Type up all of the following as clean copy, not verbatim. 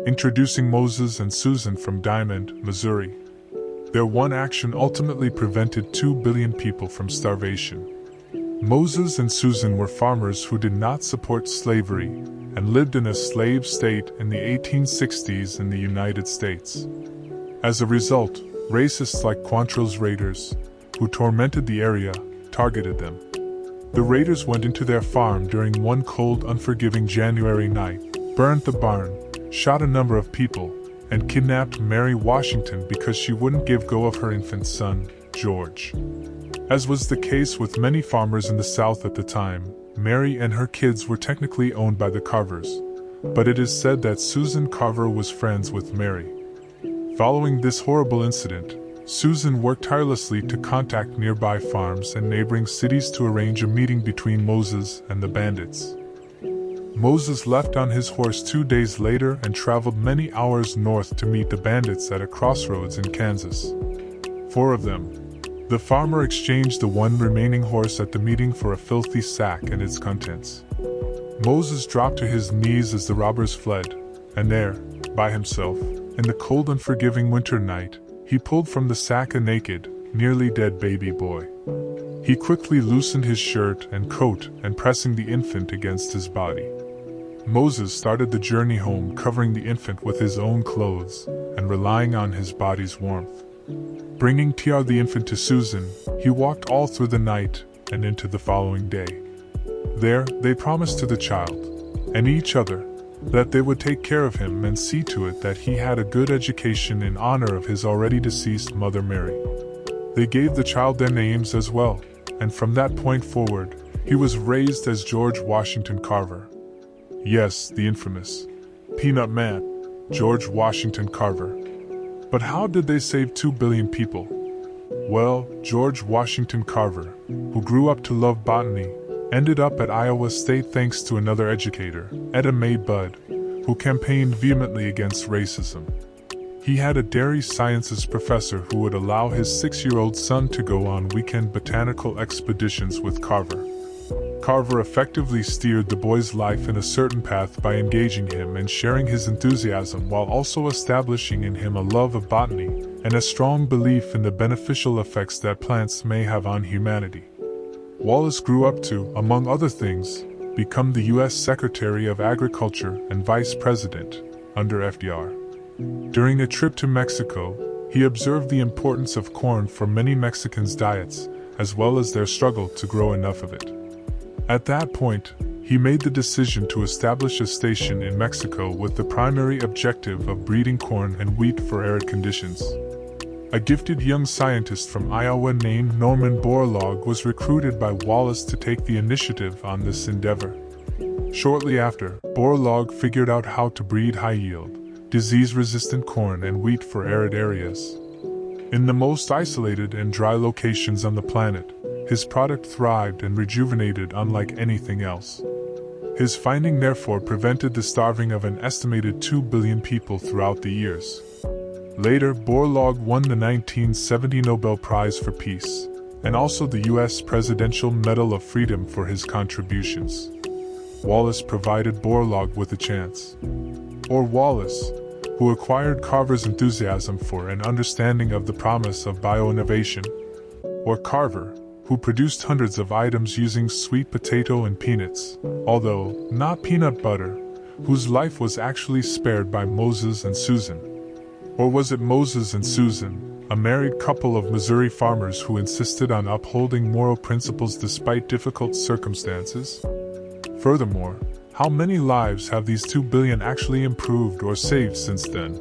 introducing Moses and Susan from Diamond, Missouri. Their one action ultimately prevented 2 billion people from starvation. Moses and Susan were farmers who did not support slavery and lived in a slave state in the 1860s in the United States. As a result, racists like Quantrill's raiders, who tormented the area, targeted them. The raiders went into their farm during one cold, unforgiving January night, burned the barn, shot a number of people, and kidnapped Mary Washington because she wouldn't give go of her infant son, George. As was the case with many farmers in the South at the time, Mary and her kids were technically owned by the Carvers, but it is said that Susan Carver was friends with Mary. Following this horrible incident, Susan worked tirelessly to contact nearby farms and neighboring cities to arrange a meeting between Moses and the bandits. Moses left on his horse 2 days later and traveled many hours north to meet the bandits at a crossroads in Kansas. 4 of them. The farmer exchanged the one remaining horse at the meeting for a filthy sack and its contents. Moses dropped to his knees as the robbers fled, and there, by himself, in the cold unforgiving winter night, he pulled from the sack a naked, nearly dead baby boy. He quickly loosened his shirt and coat and pressing the infant against his body. Moses started the journey home covering the infant with his own clothes and relying on his body's warmth. Bringing Tr the infant to Susan, he walked all through the night and into the following day. There, they promised to the child, and each other, that they would take care of him and see to it that he had a good education in honor of his already deceased mother Mary. They gave the child their names as well, and from that point forward, he was raised as George Washington Carver. Yes, the infamous Peanut Man, George Washington Carver. But how did they save 2 billion people? Well, George Washington Carver, who grew up to love botany, ended up at Iowa State thanks to another educator, Etta Mae Budd, who campaigned vehemently against racism. He had a dairy sciences professor who would allow his 6-year-old son to go on weekend botanical expeditions with Carver. Carver effectively steered the boy's life in a certain path by engaging him and sharing his enthusiasm while also establishing in him a love of botany and a strong belief in the beneficial effects that plants may have on humanity. Wallace grew up to, among other things, become the U.S. Secretary of Agriculture and Vice President under FDR. During a trip to Mexico, he observed the importance of corn for many Mexicans' diets, as well as their struggle to grow enough of it. At that point, he made the decision to establish a station in Mexico with the primary objective of breeding corn and wheat for arid conditions. A gifted young scientist from Iowa named Norman Borlaug was recruited by Wallace to take the initiative on this endeavor. Shortly after, Borlaug figured out how to breed high-yield, disease-resistant corn and wheat for arid areas. In the most isolated and dry locations on the planet, his product thrived and rejuvenated unlike anything else. His finding therefore prevented the starving of an estimated 2 billion people throughout the years. Later, Borlaug won the 1970 Nobel Prize for Peace, and also the U.S. Presidential Medal of Freedom for his contributions. Wallace provided Borlaug with a chance. Or Wallace, who acquired Carver's enthusiasm for and understanding of the promise of bioinnovation. Or Carver, who produced hundreds of items using sweet potato and peanuts, although not peanut butter, whose life was actually spared by Moses and Susan. Or was it Moses and Susan, a married couple of Missouri farmers who insisted on upholding moral principles despite difficult circumstances? Furthermore, how many lives have these 2 billion actually improved or saved since then?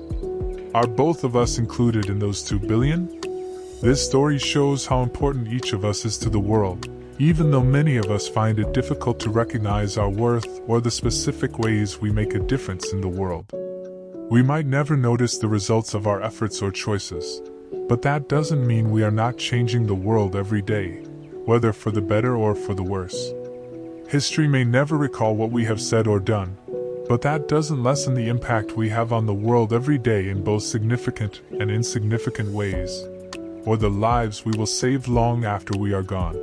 Are both of us included in those 2 billion? This story shows how important each of us is to the world, even though many of us find it difficult to recognize our worth or the specific ways we make a difference in the world. We might never notice the results of our efforts or choices, but that doesn't mean we are not changing the world every day, whether for the better or for the worse. History may never recall what we have said or done, but that doesn't lessen the impact we have on the world every day in both significant and insignificant ways, or the lives we will save long after we are gone.